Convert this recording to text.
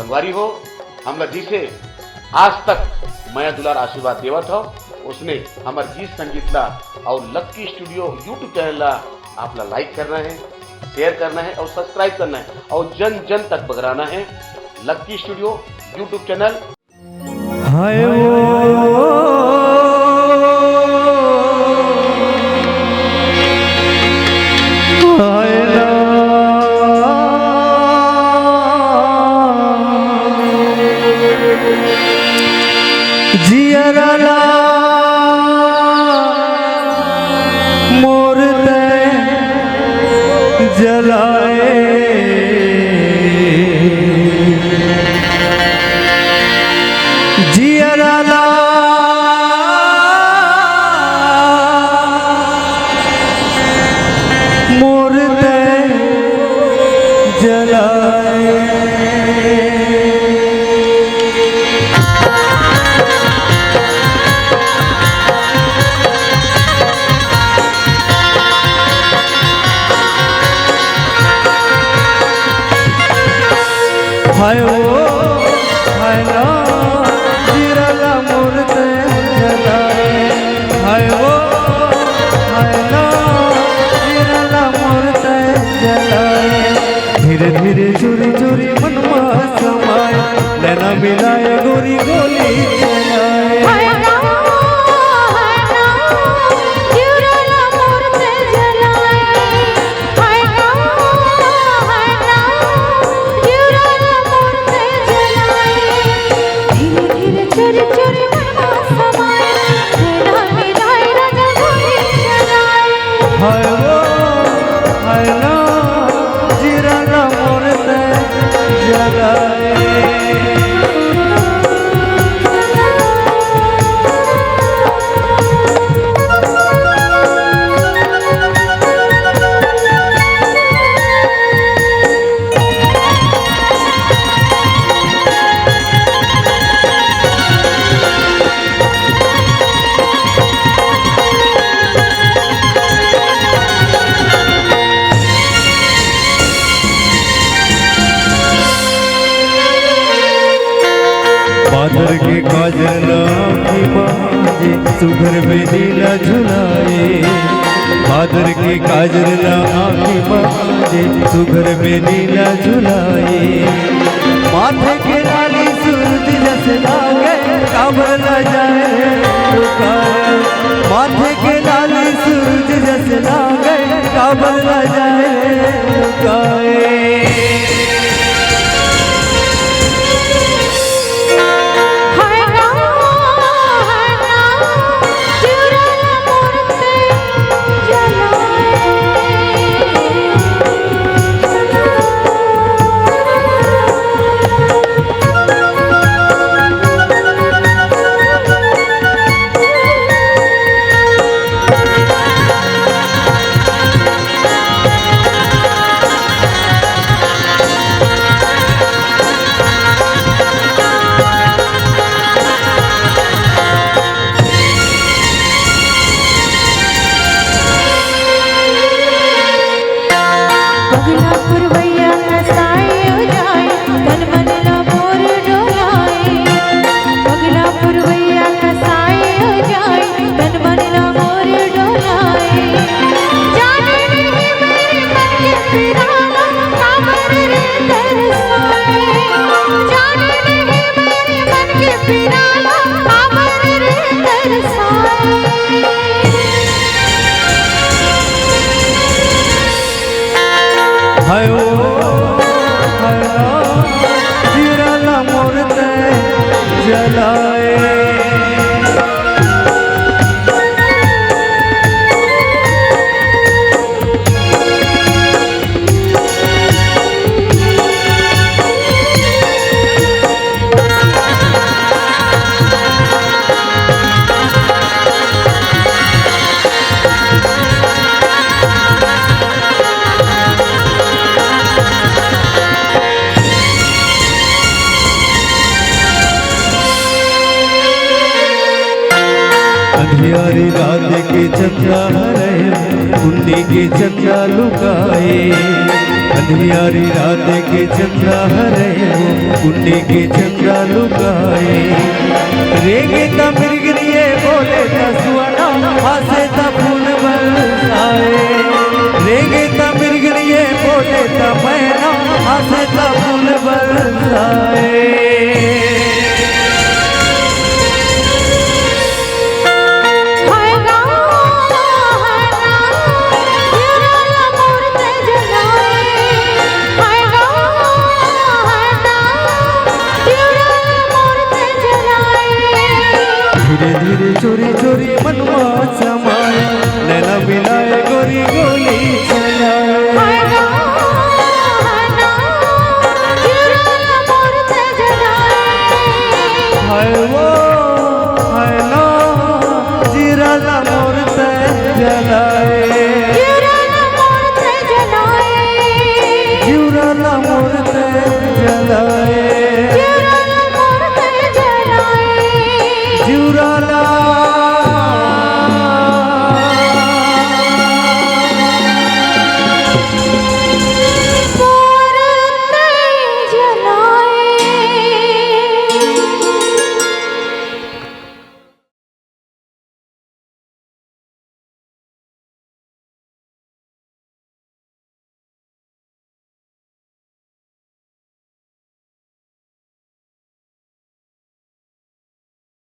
संगवारी हो हमला जिसे आज तक मैं दुलार आशीर्वाद देवत हो उसने हमारे गीत संगीत ला और लक्की स्टूडियो यूट्यूब चैनल ला आपला लाइक करना है, शेयर करना है और सब्सक्राइब करना है और जन जन तक बगराना है। Lucky Studio YouTube channel. जियरला मोर जलाए जियरला मोर जलाए। हाय वो हाय ना जिरला मूर्ते जलाए। हाय वो हाय ना जिरला मूर्ते जलाए। धीरे धीरे चोरी चोरी मनवा समाए नैना मिलाए गोरी गोली चलाए। हाय वो हाय ना जिरला मूर्ते जलाए। बादर के काजल की बाजे सुघर में नीला झुलाए। बादर के काजल की बाजे सुघर में नीला झुलाए। माथे के लाली सूरज जैसे लागे काबर न जाए रुकाए। माथे के लाली सूरज जैसे लागे काबर न जाए रुकाए। हाय वो हाय ना जिरला मूर्ते जलाए। अंधियारी रात के चंदा हरे उन्नी के चंदा लुकाए। अंधियारी रात के चंद्रा हरे कुंडी के चंद्रा लुकाए रेगे ता मिर्गिरिए बोले ता सुअना हासे ता फूल बरसाए रेगे ता मिर्गिरिए बोले ता मैना हासे ता फूल बरसाए धीरे धीरे चोरी चोरी मनवा